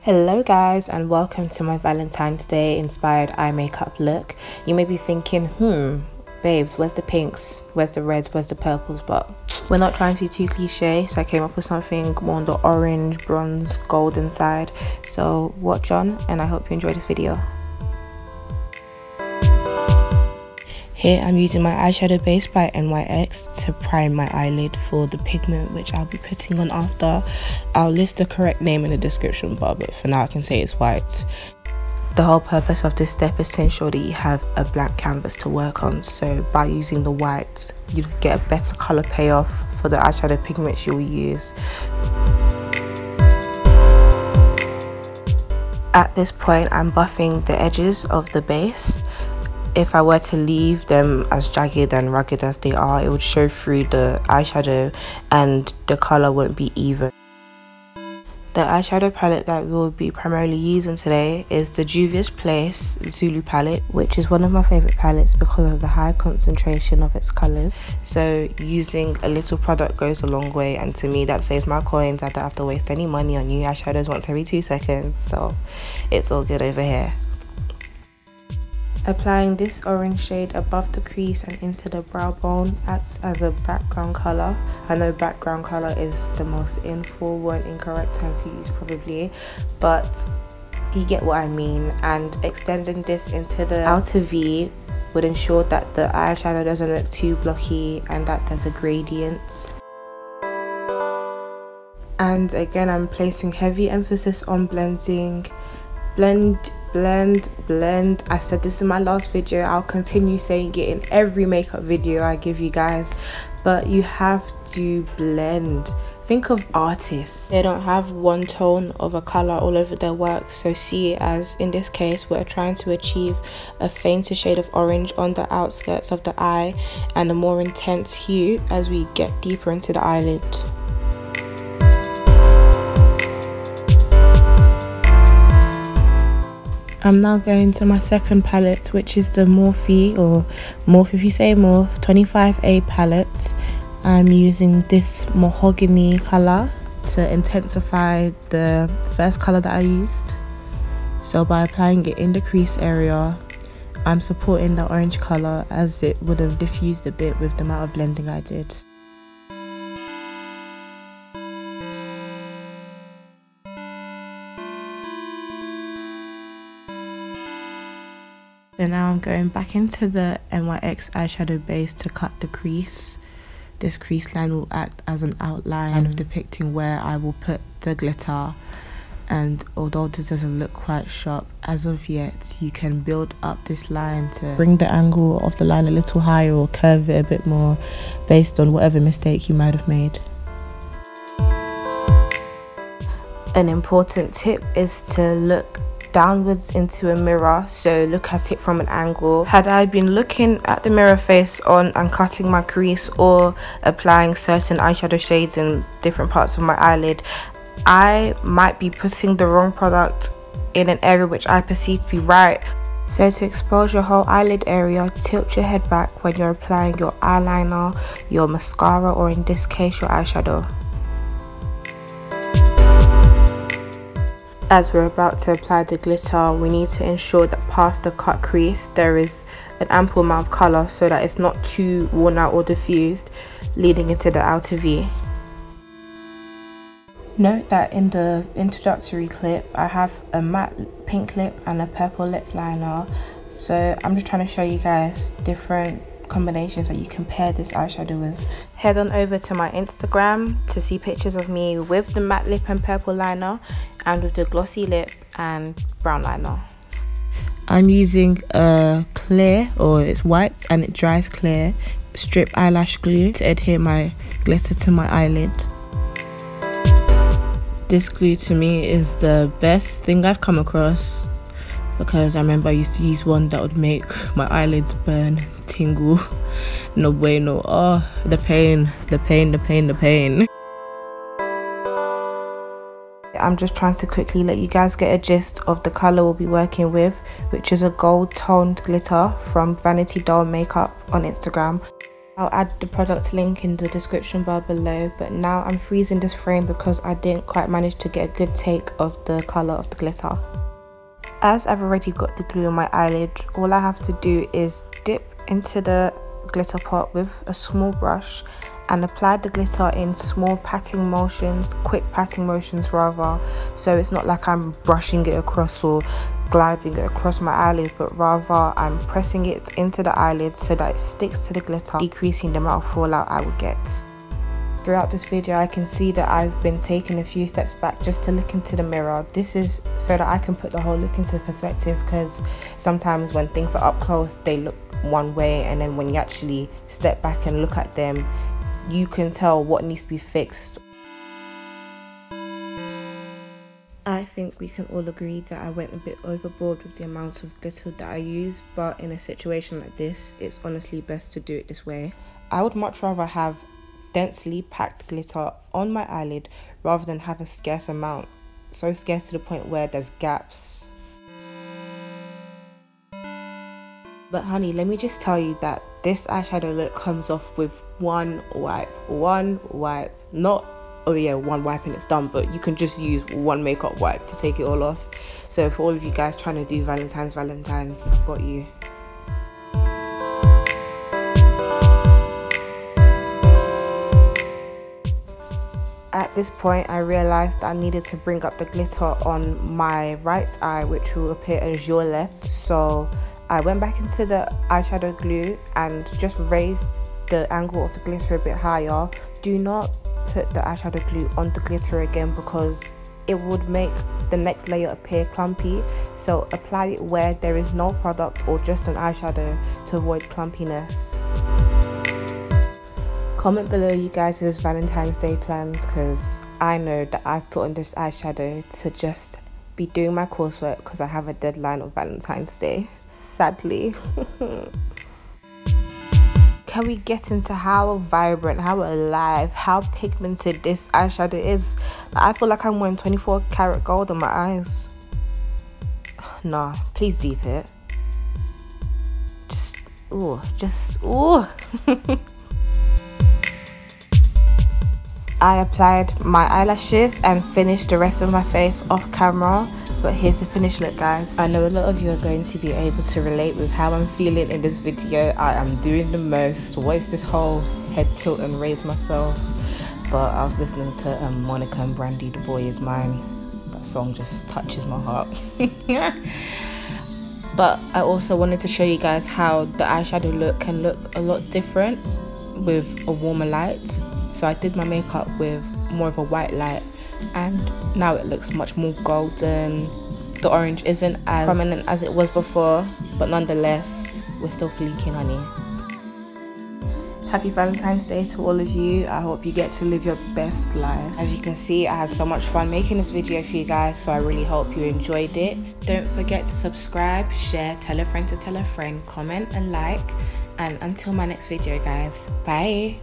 Hello guys, and welcome to my Valentine's Day inspired eye makeup look. You may be thinking, babes, where's the pinks, where's the reds, where's the purples? But we're not trying to be too cliche, so I came up with something more on the orange, bronze, golden side. So watch on, and I hope you enjoy this video. Here I'm using my Eyeshadow Base by NYX to prime my eyelid for the pigment which I'll be putting on after. I'll list the correct name in the description bar, but for now I can say it's white. The whole purpose of this step is to ensure that you have a blank canvas to work on, so by using the whites you get a better colour payoff for the eyeshadow pigments you'll use. At this point I'm buffing the edges of the base. If I were to leave them as jagged and rugged as they are, it would show through the eyeshadow and the colour won't be even. The eyeshadow palette that we will be primarily using today is the Juvia's Place Zulu palette, which is one of my favourite palettes because of the high concentration of its colours. So using a little product goes a long way, and to me that saves my coins. I don't have to waste any money on new eyeshadows once every 2 seconds, so it's all good over here. Applying this orange shade above the crease and into the brow bone acts as a background colour. I know background colour is the most incorrect term to use probably, but you get what I mean. And extending this into the outer V would ensure that the eyeshadow doesn't look too blocky and that there's a gradient. And again, I'm placing heavy emphasis on blending. Blend. I said this in my last video, I'll continue saying it in every makeup video I give you guys, but you have to blend. Think of artists, they don't have one tone of a color all over their work, so see it as, in this case, we're trying to achieve a fainter shade of orange on the outskirts of the eye and a more intense hue as we get deeper into the eyelid. I'm now going to my second palette, which is the Morphe, or Morphe if you say Morphe, 25A palette. I'm using this mahogany colour to intensify the first colour that I used. So by applying it in the crease area, I'm supporting the orange colour as it would have diffused a bit with the amount of blending I did. So now I'm going back into the NYX eyeshadow base to cut the crease. This crease line will act as an outline of depicting where I will put the glitter, and although this doesn't look quite sharp as of yet, you can build up this line to bring the angle of the line a little higher or curve it a bit more based on whatever mistake you might have made. An important tip is to look downwards into a mirror, so look at it from an angle. Had I been looking at the mirror face on and cutting my crease or applying certain eyeshadow shades in different parts of my eyelid, I might be putting the wrong product in an area which I perceive to be right. So to expose your whole eyelid area, tilt your head back when you're applying your eyeliner, your mascara, or in this case your eyeshadow. As we're about to apply the glitter, we need to ensure that past the cut crease there is an ample amount of colour so that it's not too worn out or diffused, leading into the outer V. Note that in the introductory clip I have a matte pink lip and a purple lip liner, so I'm just trying to show you guys different combinations that you can pair this eyeshadow with. Head on over to my Instagram to see pictures of me with the matte lip and purple liner and with the glossy lip and brown liner. I'm using a clear, or it's white and it dries clear, strip eyelash glue to adhere my glitter to my eyelid. This glue to me is the best thing I've come across, because I remember I used to use one that would make my eyelids burn, tingle, no bueno. Oh, the pain. I'm just trying to quickly let you guys get a gist of the colour we'll be working with, which is a gold toned glitter from Vanity doll makeup on Instagram. I'll add the product link in the description bar below, but now I'm freezing this frame because I didn't quite manage to get a good take of the colour of the glitter. As I've already got the glue on my eyelid, all I have to do is dip into the glitter pot with a small brush and apply the glitter in small patting motions, quick patting motions rather, so it's not like I'm brushing it across or gliding it across my eyelid, but rather I'm pressing it into the eyelid so that it sticks to the glitter, decreasing the amount of fallout I would get. Throughout this video I can see that I've been taking a few steps back just to look into the mirror. This is so that I can put the whole look into perspective, because sometimes when things are up close they look one way, and then when you actually step back and look at them you can tell what needs to be fixed. I think we can all agree that I went a bit overboard with the amount of glitter that I used, but in a situation like this, it's honestly best to do it this way. I would much rather have densely packed glitter on my eyelid rather than have a scarce amount, so scarce to the point where there's gaps. But honey, let me just tell you that this eyeshadow look comes off with one wipe, not oh yeah, one wipe and it's done, but you can just use one makeup wipe to take it all off. So for all of you guys trying to do Valentine's, I've got you. At this point I realized I needed to bring up the glitter on my right eye, which will appear as your left, so I went back into the eyeshadow glue and just raised the angle of the glitter a bit higher. Do not put the eyeshadow glue on the glitter again because it would make the next layer appear clumpy, so apply it where there is no product or just an eyeshadow to avoid clumpiness. Comment below you guys' Valentine's Day plans, because I know that I've put on this eyeshadow to just be doing my coursework because I have a deadline on Valentine's Day, sadly. Can we get into how vibrant, how alive, how pigmented this eyeshadow is? I feel like I'm wearing 24 karat gold on my eyes. Nah, please deep it. Just ooh. I applied my eyelashes and finished the rest of my face off camera, but here's the finished look, guys. I know a lot of you are going to be able to relate with how I'm feeling in this video. I am doing the most. What is this whole head tilt and raise myself? But I was listening to Monica and Brandy, The Boy Is Mine. That song just touches my heart. But I also wanted to show you guys how the eyeshadow look can look a lot different with a warmer light. So I did my makeup with more of a white light, and now it looks much more golden. The orange isn't as prominent as it was before, but nonetheless we're still fleeking, honey. Happy Valentine's Day to all of you. I hope you get to live your best life. As you can see, I had so much fun making this video for you guys, so I really hope you enjoyed it. Don't forget to subscribe, share, tell a friend to tell a friend, comment and like, and until my next video, guys, bye.